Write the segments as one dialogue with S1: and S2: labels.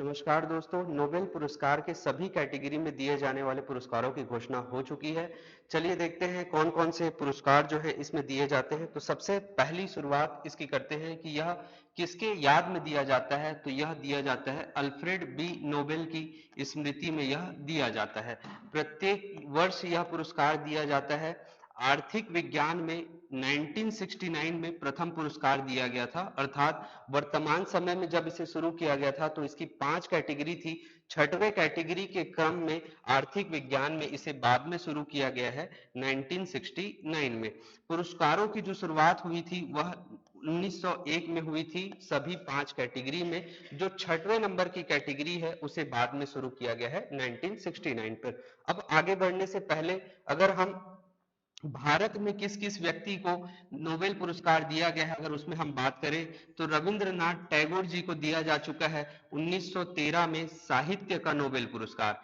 S1: नमस्कार दोस्तों, नोबेल पुरस्कार के सभी कैटेगरी में दिए जाने वाले पुरस्कारों की घोषणा हो चुकी है। चलिए देखते हैं कौन कौन से पुरस्कार जो है इसमें दिए जाते हैं। तो सबसे पहली शुरुआत इसकी करते हैं कि यह किसके याद में दिया जाता है। तो यह दिया जाता है अल्फ्रेड बी नोबेल की स्मृति में यह दिया जाता है। प्रत्येक वर्ष यह पुरस्कार दिया जाता है। आर्थिक विज्ञान में 1969 में प्रथम पुरस्कार दिया गया था, अर्थात वर्तमान समय में जब इसे शुरू किया गया था तो इसकी 5 कैटेगरी थी। छठवें कैटेगरी के क्रम में आर्थिक विज्ञान में इसे बाद में शुरू किया गया है 1969 में। पुरस्कारों की जो शुरुआत हुई थी वह 1901 में हुई थी सभी 5 कैटेगरी में। जो छठवें नंबर की कैटेगरी है उसे बाद में शुरू किया गया है 1969 पर। अब आगे बढ़ने से पहले अगर हम भारत में किस किस व्यक्ति को नोबेल पुरस्कार दिया गया है अगर उसमें हम बात करें तो रविंद्रनाथ टैगोर जी को दिया जा चुका है 1913 में साहित्य का नोबेल पुरस्कार।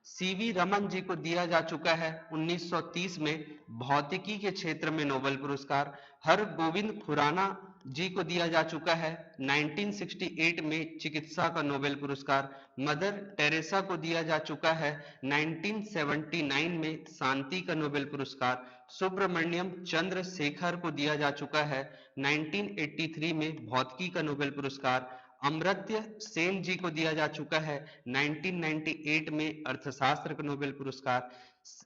S1: सीवी रमन जी को दिया जा चुका है 1930 में भौतिकी के क्षेत्र में नोबेल पुरस्कार। हरगोविंद खुराना जी को दिया जा चुका है 1968 में चिकित्सा का नोबेल पुरस्कार। मदर टेरेसा को दिया जा चुका है 1979 में शांति का नोबेल पुरस्कार। सुब्रमण्यम चंद्रशेखर को दिया जा चुका है 1983 में भौतिकी का नोबेल पुरस्कार। अमर्त्य सेन जी को दिया जा चुका है 1998 में अर्थशास्त्र का नोबेल पुरस्कार।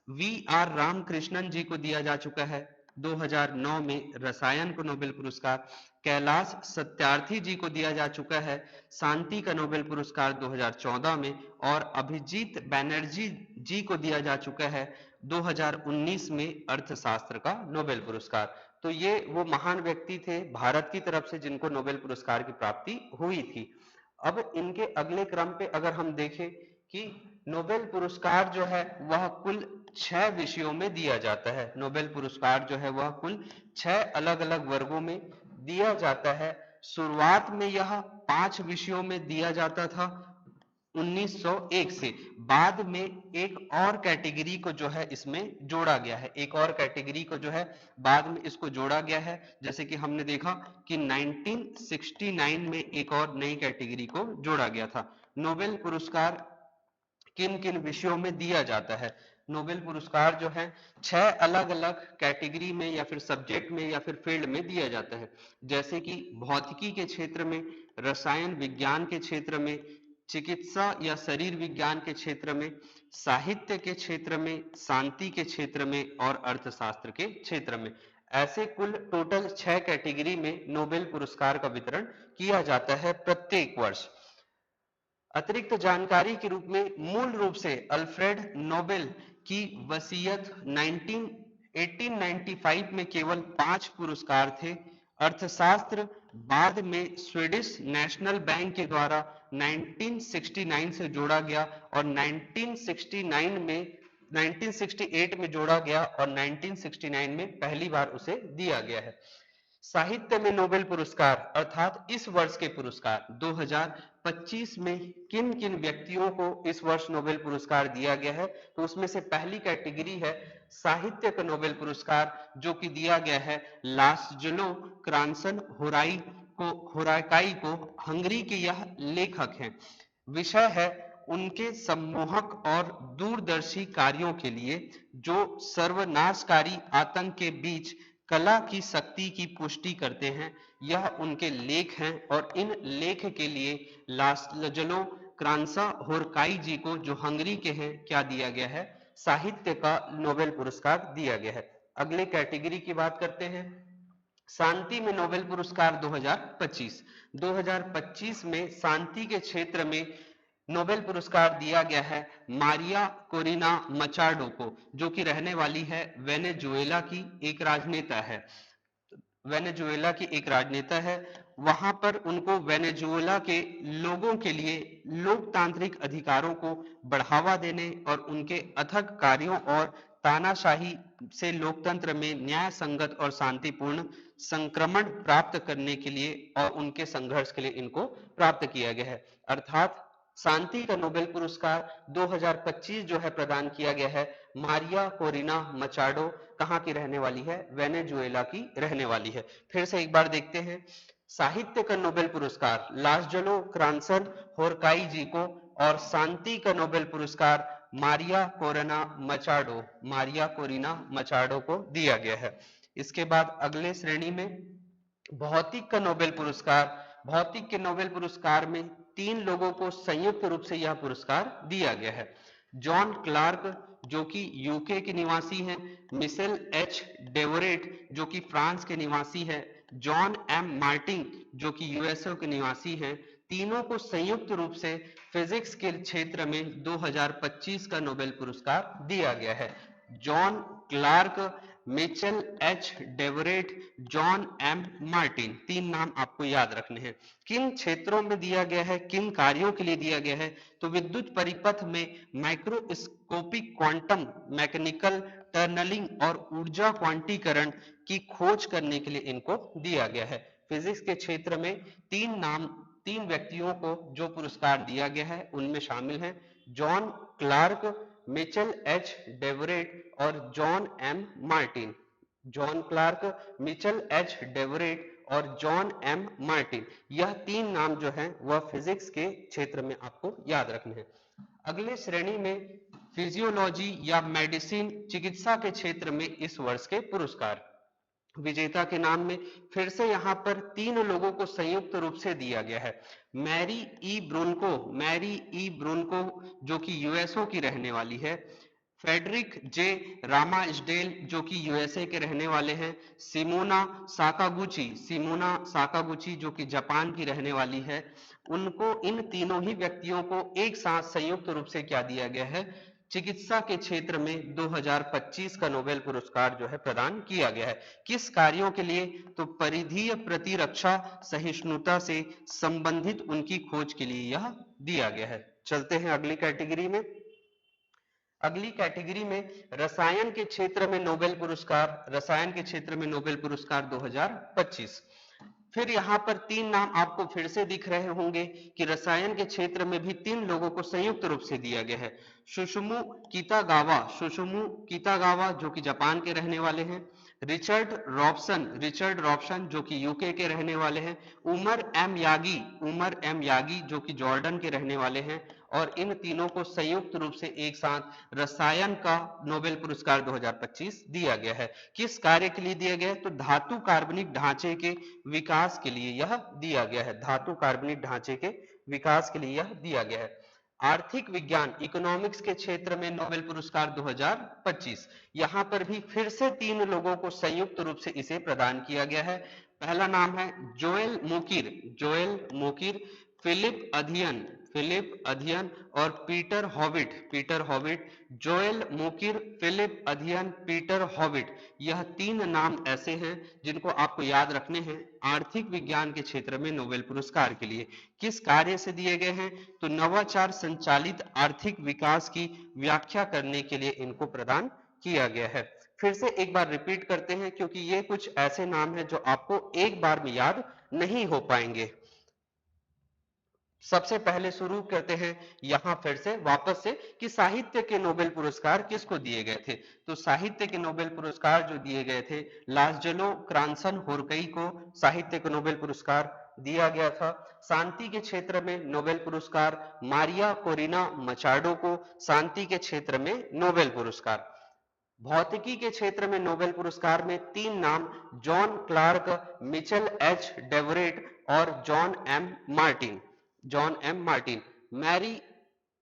S1: वी आर रामकृष्णन जी को दिया जा चुका है 2009 में रसायन को नोबेल पुरस्कार। कैलाश सत्यार्थी जी को दिया जा चुका है शांति का नोबेल पुरस्कार 2014 में। और अभिजीत बैनर्जी जी को दिया जा चुका है 2019 में अर्थशास्त्र का नोबेल पुरस्कार। तो ये वो महान व्यक्ति थे भारत की तरफ से जिनको नोबेल पुरस्कार की प्राप्ति हुई थी। अब इनके अगले क्रम पे अगर हम देखें कि नोबेल पुरस्कार जो है वह कुल 6 विषयों में दिया जाता है। नोबेल पुरस्कार जो है वह कुल 6 अलग अलग वर्गों में दिया जाता है। शुरुआत में यह 5 विषयों में दिया जाता था 1901 से। बाद में एक और कैटेगरी को जो है इसमें जोड़ा गया है, एक और कैटेगरी को जो है बाद में इसको जोड़ा गया है। जैसे कि हमने देखा कि 1969 में एक और नई कैटेगरी को जोड़ा गया था। नोबेल पुरस्कार किन किन विषयों में दिया जाता है। नोबेल पुरस्कार जो है 6 अलग अलग कैटेगरी में या फिर सब्जेक्ट में या फिर फील्ड में दिया जाता है। जैसे कि भौतिकी के क्षेत्र में, रसायन विज्ञान के क्षेत्र में, चिकित्सा या शरीर विज्ञान के क्षेत्र में, साहित्य के क्षेत्र में, शांति के क्षेत्र में और अर्थशास्त्र के क्षेत्र में। ऐसे कुल टोटल 6 कैटेगरी में नोबेल पुरस्कार का वितरण किया जाता है प्रत्येक वर्ष। अतिरिक्त जानकारी के रूप में मूल रूप से अल्फ्रेड नोबेल की वसीयत 1895 में केवल 5 पुरस्कार थे। अर्थशास्त्र बाद में स्वीडिश नेशनल बैंक के द्वारा 1969 से जोड़ा गया और 1968 में जोड़ा गया और 1969 में पहली बार उसे दिया गया है। साहित्य में नोबेल पुरस्कार अर्थात इस वर्ष के पुरस्कार 2025 में किन किन व्यक्तियों को इस वर्ष नोबेल पुरस्कार दिया गया है। तो उसमें से पहली कैटेगरी है साहित्य का नोबेल पुरस्कार, जो कि दिया गया है लास्लो क्रांसन होराकाई को। हंगरी के यह लेखक हैं। विषय है उनके सम्मोहक और दूरदर्शी कार्यों के लिए जो सर्वनाशकारी आतंक के बीच कला की शक्ति की पुष्टि करते हैं। यह उनके लेख हैं और इन लेख के लिए लास्लो क्रांसा होरकाई जी को, जो हंगरी के हैं, क्या दिया गया है, साहित्य का नोबेल पुरस्कार दिया गया है। अगले कैटेगरी की बात करते हैं, शांति में नोबेल पुरस्कार 2025 में शांति के क्षेत्र में नोबेल पुरस्कार दिया गया है मारिया कोरिना मचाडो को, जो कि रहने वाली है वेनेजुएला की एक राजनेता है। वेनेजुएला की एक राजनेता है। वहां पर उनको वेनेजुएला के लोगों के लिए लोकतांत्रिक अधिकारों को बढ़ावा देने और उनके अथक कार्यों और तानाशाही से लोकतंत्र में न्याय संगत और शांतिपूर्ण संक्रमण प्राप्त करने के लिए और उनके संघर्ष के लिए इनको प्राप्त किया गया है। अर्थात शांति का नोबेल पुरस्कार 2025 जो है प्रदान किया गया है मारिया कोरिना मचाडो। कहाँ की रहने वाली है? वेनेजुएला की रहने वाली है। फिर से एक बार देखते हैं। साहित्य का नोबेल पुरस्कार लास्जलो क्रांसन होरकाई जी को, और शांति का नोबेल पुरस्कार मारिया कोरिना मचाडो को दिया गया है। इसके बाद अगले श्रेणी में भौतिक का नोबेल पुरस्कार। भौतिक के नोबेल पुरस्कार में 3 लोगों को संयुक्त रूप से यह पुरस्कार दिया गया है। जॉन क्लार्क जो कि यूके के निवासी हैं, मिशेल एच डेवोरेट जो कि फ्रांस के निवासी है, जॉन एम मार्टिन जो कि यूएसए के निवासी हैं, तीनों को संयुक्त रूप से फिजिक्स के क्षेत्र में 2025 का नोबेल पुरस्कार दिया गया है। John Clarke, Michel H Devoret, John M Martin, 3 नाम आपको याद रखने हैं। किन क्षेत्रों में दिया गया है, किन कार्यों के लिए दिया गया है? तो विद्युत परिपथ में माइक्रोस्कोपिक क्वांटम मैकेनिकल टनलिंग और ऊर्जा क्वांटीकरण की खोज करने के लिए इनको दिया गया है। फिजिक्स के क्षेत्र में 3 व्यक्तियों को जो पुरस्कार दिया गया है उनमें शामिल हैं John Clarke, Michel H Devoret और John M Martin. John Clarke, Michel H Devoret और जॉन एम मार्टिन, यह 3 नाम जो हैं वह फिजिक्स के क्षेत्र में आपको याद रखने हैं। अगले श्रेणी में फिजियोलॉजी या मेडिसिन चिकित्सा के क्षेत्र में इस वर्ष के पुरस्कार विजेता के नाम में फिर से यहां पर 3 लोगों को संयुक्त रूप से दिया गया है। मैरी ई ब्रोनको जो कि यूएसओ की रहने वाली है, फेडरिक जे रामास्डेल जो कि यूएसए के रहने वाले हैं, सिमोना साकागुची जो कि जापान की रहने वाली है। उनको, इन तीनों ही व्यक्तियों को एक साथ संयुक्त रूप से क्या दिया गया है? चिकित्सा के क्षेत्र में 2025 का नोबेल पुरस्कार जो है प्रदान किया गया है। किस कार्यों के लिए? तो परिधीय प्रतिरक्षा सहिष्णुता से संबंधित उनकी खोज के लिए यह दिया गया है। चलते हैं अगली कैटेगरी में। अगली कैटेगरी में रसायन के क्षेत्र में नोबेल पुरस्कार, रसायन के क्षेत्र में नोबेल पुरस्कार 2025। फिर यहाँ पर 3 नाम आपको फिर से दिख रहे होंगे कि रसायन के क्षेत्र में भी 3 लोगों को संयुक्त रूप से दिया गया है। सुसुमु कितागावा जो कि जापान के रहने वाले हैं, रिचर्ड रॉबसन जो कि यूके के रहने वाले हैं, उमर एम यागी जो कि जॉर्डन के रहने वाले हैं, और इन तीनों को संयुक्त रूप से एक साथ रसायन का नोबेल पुरस्कार 2025 दिया गया है। किस कार्य के लिए दिया गया है? तो धातु कार्बनिक ढांचे के विकास के लिए यह दिया गया है। धातु कार्बनिक ढांचे के विकास के लिए यह दिया गया है। आर्थिक विज्ञान इकोनॉमिक्स के क्षेत्र में नोबेल पुरस्कार 2025, यहां पर भी फिर से 3 लोगों को संयुक्त रूप से इसे प्रदान किया गया है। पहला नाम है जोएल मोकिर, फिलिप अध्ययन और पीटर हॉविट। जोएल मोकिर, फिलिप अध्ययन, पीटर हॉविट, यह 3 नाम ऐसे हैं जिनको आपको याद रखने हैं आर्थिक विज्ञान के क्षेत्र में नोबेल पुरस्कार के लिए। किस कार्य से दिए गए हैं? तो नवाचार संचालित आर्थिक विकास की व्याख्या करने के लिए इनको प्रदान किया गया है। फिर से एक बार रिपीट करते हैं क्योंकि ये कुछ ऐसे नाम हैं जो आपको एक बार में याद नहीं हो पाएंगे। सबसे पहले शुरू करते हैं यहां फिर से वापस से कि साहित्य के नोबेल पुरस्कार किसको दिए गए थे। तो साहित्य के नोबेल पुरस्कार जो दिए गए थे, लास्जलो क्रांसन होरकई को साहित्य का नोबेल पुरस्कार दिया गया था। शांति के क्षेत्र में नोबेल पुरस्कार मारिया कोरिना मचाडो को शांति के क्षेत्र में नोबेल पुरस्कार। भौतिकी के क्षेत्र में नोबेल पुरस्कार में 3 नाम John Clarke, Michel H Devoret और जॉन एम मार्टिन।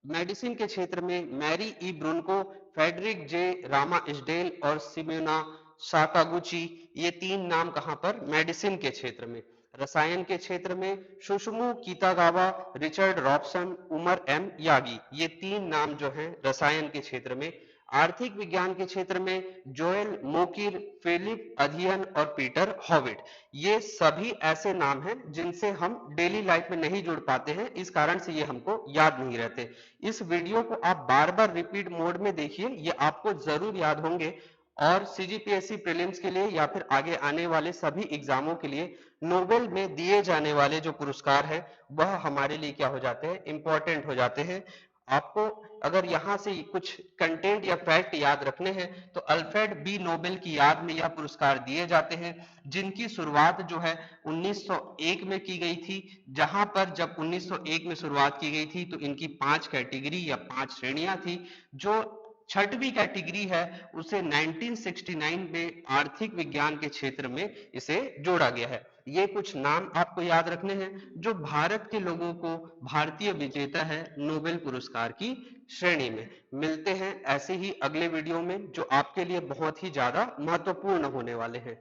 S1: मेडिसिन के क्षेत्र में मैरी ई ब्रुनको, फेडरिक जे रामास्डेल और सिमोना साकागुची, ये 3 नाम कहां पर? मेडिसिन के क्षेत्र में। रसायन के क्षेत्र में Susumu Kitagawa, Richard Robson, Omar M Yaghi, ये 3 नाम जो हैं रसायन के क्षेत्र में। आर्थिक विज्ञान के क्षेत्र में जोएल मोकिर, फिलिप अध्ययन और पीटर हॉविट, ये सभी ऐसे नाम हैं जिनसे हम डेली लाइफ में नहीं जुड़ पाते हैं, इस कारण से ये हमको याद नहीं रहते। इस वीडियो को आप बार बार रिपीट मोड में देखिए, ये आपको जरूर याद होंगे। और सीजीपीएससी प्रीलिम्स के लिए या फिर आगे आने वाले सभी एग्जामों के लिए नोबेल में दिए जाने वाले जो पुरस्कार है वह हमारे लिए क्या हो जाते हैं, इंपॉर्टेंट हो जाते हैं। आपको अगर यहां से कुछ कंटेंट या फैक्ट याद रखने हैं तो अल्फ्रेड बी नोबेल की याद में यह पुरस्कार दिए जाते हैं, जिनकी शुरुआत जो है 1901 में की गई थी। जहां पर जब 1901 में शुरुआत की गई थी तो इनकी 5 कैटेगरी या 5 श्रेणियां थी। जो छठवीं कैटेगरी है उसे 1969 में आर्थिक विज्ञान के क्षेत्र में इसे जोड़ा गया है। ये कुछ नाम आपको याद रखने हैं जो भारत के लोगों को भारतीय विजेता है नोबेल पुरस्कार की श्रेणी में। मिलते हैं ऐसे ही अगले वीडियो में जो आपके लिए बहुत ही ज्यादा महत्वपूर्ण होने वाले हैं।